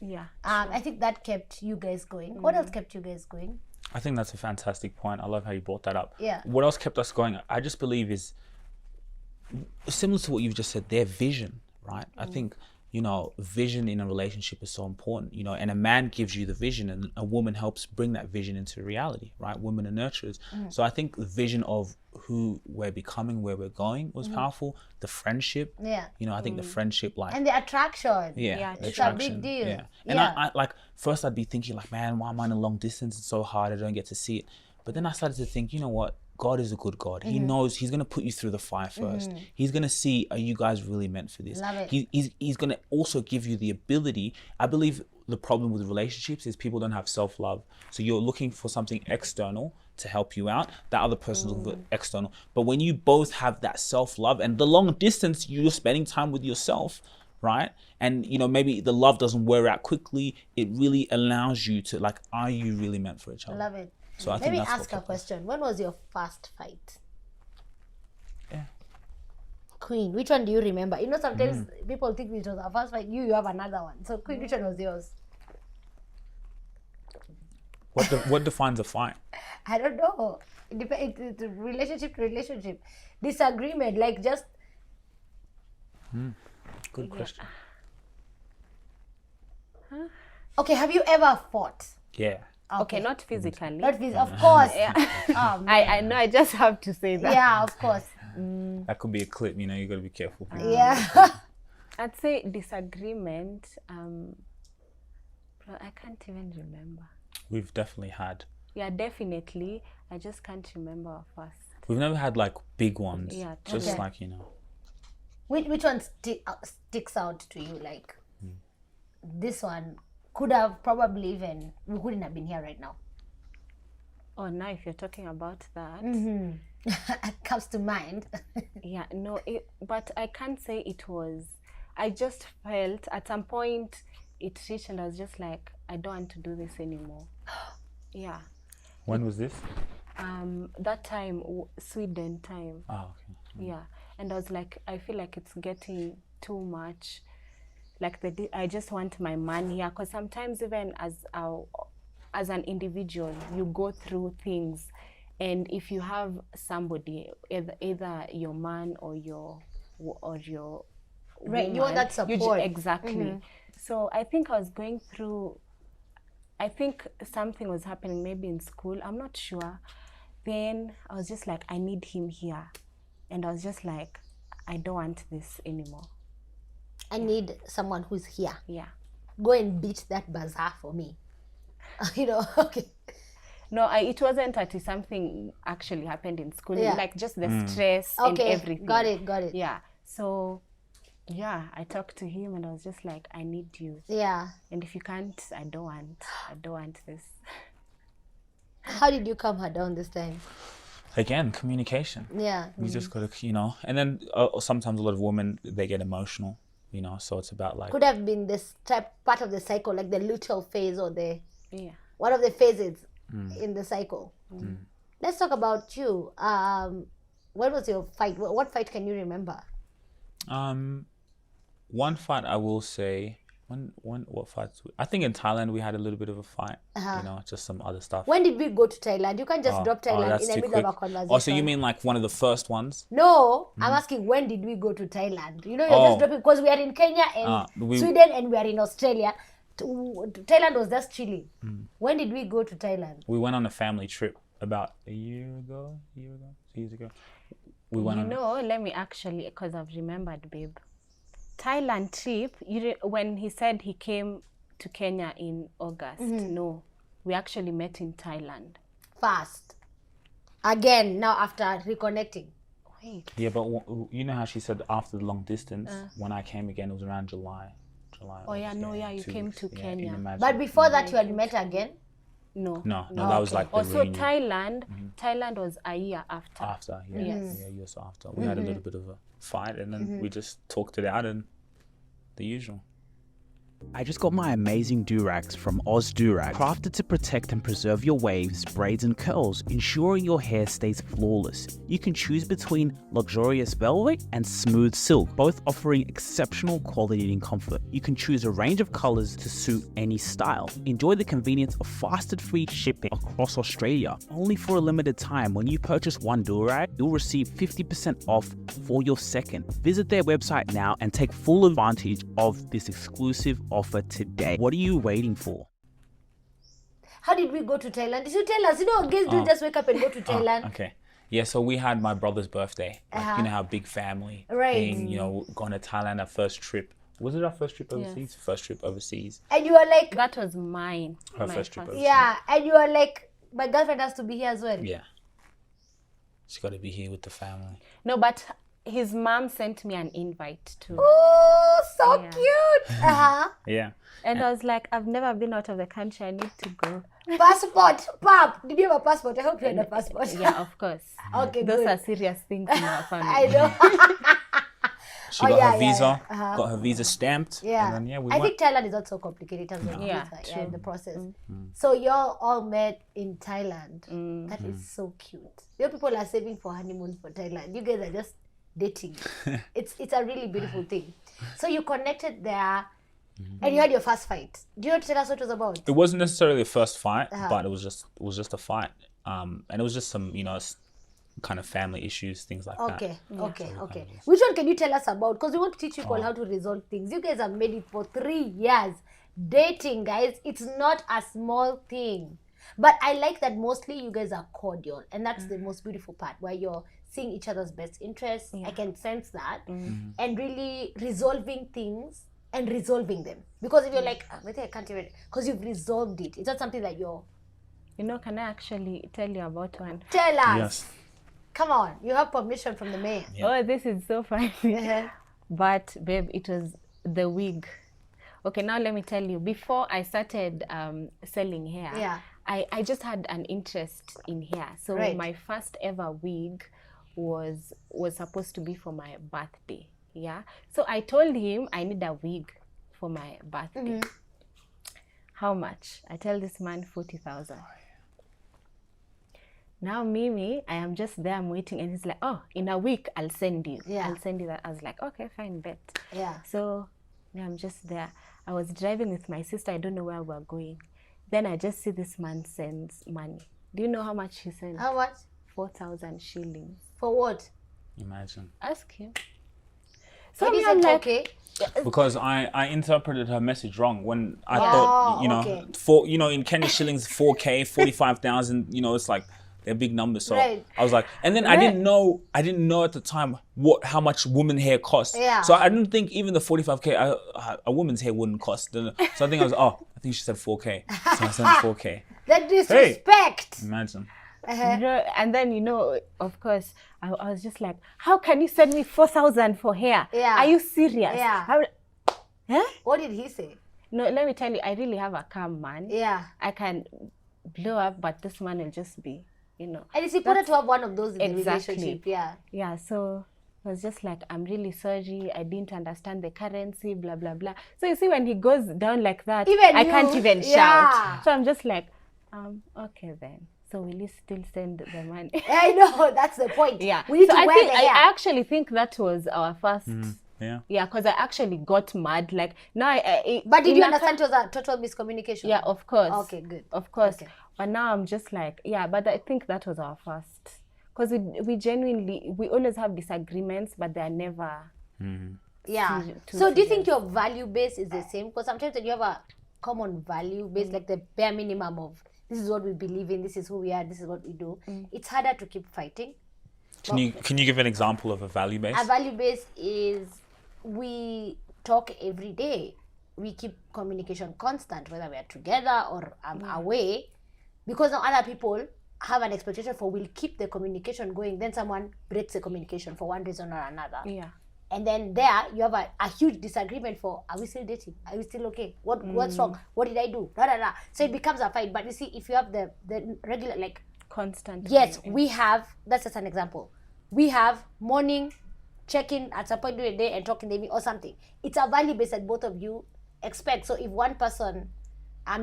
Yeah. I think that kept you guys going. What else kept you guys going? I think that's a fantastic point. I love how you brought that up. Yeah. What else kept us going? I just believe is similar to what you've just said, their vision, right? I think, you know, vision in a relationship is so important, you know, and a man gives you the vision and a woman helps bring that vision into reality, right? Women are nurturers. So I think the vision of who we're becoming, where we're going was powerful. The friendship, you know, I think the friendship, like, And the attraction. Yeah, the it's a big deal. Yeah. And I like, first I'd be thinking like, man, why am I in a long distance? It's so hard. I don't get to see it. But then I started to think, you know what? God is a good God. He knows he's going to put you through the fire first. He's going to see, are you guys really meant for this? Love it. He's going to also give you the ability. I believe the problem with relationships is people don't have self-love. So you're looking for something external to help you out. That other person's external. But when you both have that self-love and the long distance, you're spending time with yourself, right? And, you know, maybe the love doesn't wear out quickly. It really allows you to, like, are you really meant for each other? Love it. So I Let think me that's what ask a kept us. question. When was your first fight? Yeah. Queen, which one do you remember? You know, sometimes people think it was our first fight. You have another one. So, Queen, which one was yours? What defines a fight? I don't know. It depends. It's relationship to relationship. Disagreement, like just. Good question. Okay, have you ever fought? Yeah. Okay, not physically. Not with, of course. I know. I just have to say that. Yeah, of course. That could be a clip, you know, you got to be careful. Yeah. I'd say disagreement. I can't even remember. We've definitely had. Yeah, definitely. I just can't remember our first. We've never had like big ones. Yeah, Just okay. like, you know. Which one sticks out to you? Like, this one could have probably even, we couldn't have been here right now. Oh, now if you're talking about that, It comes to mind. yeah, no, but I can't say it was. I just felt at some point it reached and I was just like, I don't want to do this anymore. Yeah. When was this? That time, Sweden time. Oh, okay. Yeah, and I was like, I feel like it's getting too much. Like I just want my man here, because sometimes even as an individual, you go through things, and if you have somebody, either your man or your Right, you woman, want that support. exactly. So I think I was going through. I think something was happening, maybe in school. I'm not sure. Then I was just like, I need him here. And I was just like, I don't want this anymore. I need someone who's here. Yeah. Go and beat that bazaar for me. You know, okay. No, it wasn't that something actually happened in school. Yeah. Like just the stress and Okay, everything. got it. Yeah. So, yeah, I talked to him and I was just like, I need you. Yeah. And if you can't, I don't want this. How did you calm her down this time? Again, communication. Yeah. You just got to, you know, and then sometimes a lot of women, they get emotional, you know, so it's about like. Could have been this part of the cycle, like the luteal phase or the Yeah. one of the phases in the cycle. Let's talk about you. What was your fight? What fight can you remember? One fight I will say, what fights? I think in Thailand we had a little bit of a fight, you know, just some other stuff. When did we go to Thailand? You can't just drop Thailand that's in the too middle of quick. a conversation. Oh, so you mean like one of the first ones? No, I'm asking when did we go to Thailand? You know, you're just dropping, because we are in Kenya and Sweden and we are in Australia. Thailand was just chilling. When did we go to Thailand? We went on a family trip about a year ago, 2 years ago. We went on. No, let me actually, because I've remembered, babe. Thailand trip, when he said he came to Kenya in August, no, we actually met in Thailand. Fast. Again, now after reconnecting. Wait. Yeah, but you know how she said after the long distance, when I came again, it was around July. Oh, yeah, no, yeah, you 2 came weeks, to yeah, Kenya. But before that, you had met again? No. No, that was like the Also, reunion. Thailand was a year after. After, yeah, Yes. yeah, years after. We had a little bit of a fight, and then we just talked it out, and the usual. I just got my amazing do-rags from Oz Do-Rag, crafted to protect and preserve your waves, braids and curls, ensuring your hair stays flawless. You can choose between luxurious velvet and smooth silk, both offering exceptional quality and comfort. You can choose a range of colors to suit any style. Enjoy the convenience of fast and free shipping across Australia. Only for a limited time, when you purchase one do-rag, you'll receive 50% off for your second. Visit their website now and take full advantage of this exclusive offer today. What are you waiting for? How did we go to Thailand? Did you tell us? You know, guys do just wake up and go to Thailand. Okay. Yeah, so we had my brother's birthday. Like, you know how big family thing, you know, going to Thailand, our first trip. Was it our first trip overseas? Yes. First trip overseas. And you were like, That was mine. Her my first trip overseas. yeah, and you were like, my girlfriend has to be here as well. Yeah. She's got to be here with the family. No, but his mom sent me an invite too. Oh, so Yeah. cute. Yeah. And I was like, I've never been out of the country. I need to go. Passport, pap. Did you have a passport? I hope you had a passport. Yeah, of course. Okay, Those good. are serious things in our family. I know. She Oh, got yeah, her yeah, visa, yeah. got her visa stamped. Yeah. And then, we I went. think Thailand is not so complicated in terms of Yeah, visa, true. in the process. So y'all all met in Thailand. That is so cute. Your people are saving for honeymoon for Thailand. You guys are just dating. It's a really beautiful thing. So you connected there and you had your first fight. Do you want to tell us what it was about? It wasn't necessarily a first fight, but it was just a fight. And it was just some, kind of family issues, things like that. Okay. Which one can you tell us about? Because we want to teach people how to resolve things. You guys have made it for 3 years. Dating, guys, it's not a small thing. But I like that mostly you guys are cordial. And that's the most beautiful part, where you're seeing each other's best interests. I can sense that. And really resolving things and resolving them. Because if you're like, I can't even, because you've resolved it. It's not something that you're... Can I actually tell you about one? Tell us. Yes. Come on. You have permission from the mayor. Yeah. Oh, this is so funny. But, babe, it was the wig. Okay, now let me tell you. Before I started selling hair, I just had an interest in hair. So my first ever wig was supposed to be for my birthday. Yeah. So I told him I need a wig for my birthday. How much? I tell this man 40,000. Now, Mimi, I am just there, I'm waiting, and he's like, oh, in a week, I'll send you. I'll send you that. I was like, okay, fine, bet. So, I'm just there. I was driving with my sister. I don't know where we're going. Then I just see this man sends money. Do you know how much he sent? How much? 4,000 shillings. For what? Imagine. Ask him. So he said, okay. Because I interpreted her message wrong when I thought, in Kenya shillings, 4K, 45,000, it's like, they're big numbers. So I was like, and then I didn't know at the time how much woman hair costs. So I didn't think even the 45K, a woman's hair wouldn't cost. So I think I think she said 4K. So I sent 4K. That disrespect. Hey, imagine. And then, of course, I was just like, how can you send me 4,000 for hair? Are you serious? What did he say? No, let me tell you, I really have a calm man. I can blow up, but this man will just be, And it's important to have one of those in the Exactly. relationship. Yeah, so I was just like, I'm really sorry. I didn't understand the currency, blah, blah, blah. So you see, when he goes down like that, I can't even shout. So I'm just like, okay then. So will you still send the money? I know, that's the point. Yeah. We need so to wear the hair. I actually think that was our first... Yeah. Yeah, because I actually got mad. Like, now But did you understand it was a total miscommunication? Yeah, of course. Okay, good. Of course. Okay. But now I'm just like, but I think that was our first. Because we genuinely, we always have disagreements, but they're never... Yeah. So do you think your value base is the same? Because sometimes when you have a common value base, like the bare minimum of this is what we believe in, this is who we are, this is what we do, it's harder to keep fighting. Can you give an example of a value base? A value base is we talk every day. We keep communication constant, whether we are together or away, because now other people have an expectation for we'll keep the communication going. Then someone breaks the communication for one reason or another. Yeah. And then there you have a huge disagreement for, are we still dating? Are we still okay? What's wrong? What did I do? Blah, blah, blah. So it becomes a fight. But you see, if you have the regular, like... Constant. Yes, we have, that's just an example. We have morning check-in at some point during the day and talk in the evening or something. It's a value base that both of you expect. So if one person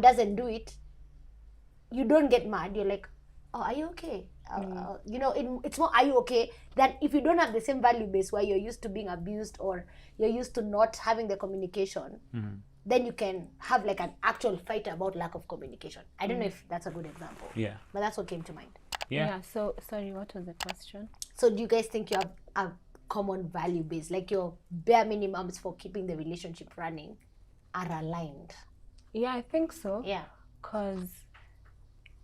doesn't do it, you don't get mad. You're like, oh, are you okay? You know, it's more, are you okay? Than if you don't have the same value base where you're used to being abused or you're used to not having the communication, then you can have like an actual fight about lack of communication. I don't know if that's a good example. Yeah. But that's what came to mind. Yeah. So, sorry, what was the question? So do you guys think you have a common value base, like your bare minimums for keeping the relationship running are aligned? Yeah, I think so. Yeah.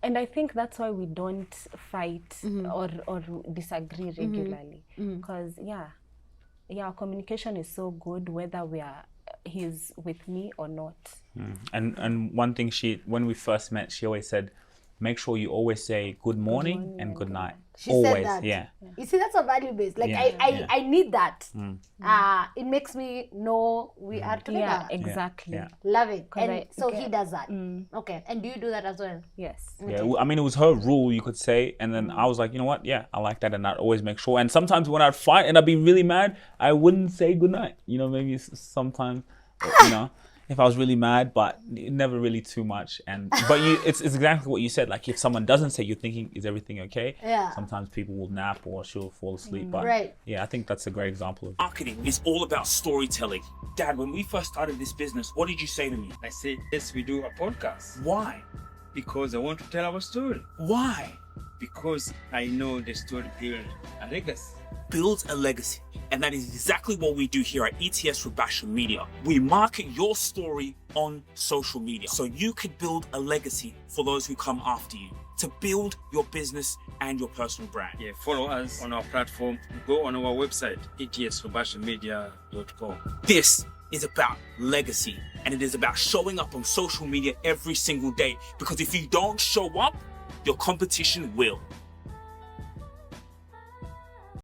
And I think that's why we don't fight or disagree regularly. Because, our communication is so good whether he's with me or not. And one thing when we first met, she always said, make sure you always say good morning and good night. She always, said that. yeah. You see, that's a value base. Like I need that. It makes me know we are together. Yeah, exactly. Yeah. Love it. And he does that. Okay. And do you do that as well? Yes. Yeah, I mean, it was her rule, you could say. And then I was like, you know what? Yeah, I like that. And I'd always make sure. And sometimes when I'd fight and I'd be really mad, I wouldn't say goodnight. You know, maybe sometimes, you know, if I was really mad, but never really too much. But it's exactly what you said. Like if someone doesn't say, you're thinking, is everything okay? Yeah. Sometimes people will nap or she'll fall asleep. But right. yeah, I think that's a great example of Marketing is all about storytelling. Dad, when we first started this business, what did you say to me? I said, yes, we do a podcast Why? because I want to tell our story. Why? Because I know the story builds a legacy. Build a legacy. And that is exactly what we do here at ETS Rubasha Media. We market your story on social media so you could build a legacy for those who come after you, to build your business and your personal brand. Yeah, follow us on our platform. Go on our website, etsrubashamedia.com. This is about legacy, and it is about showing up on social media every single day, because if you don't show up, your competition will.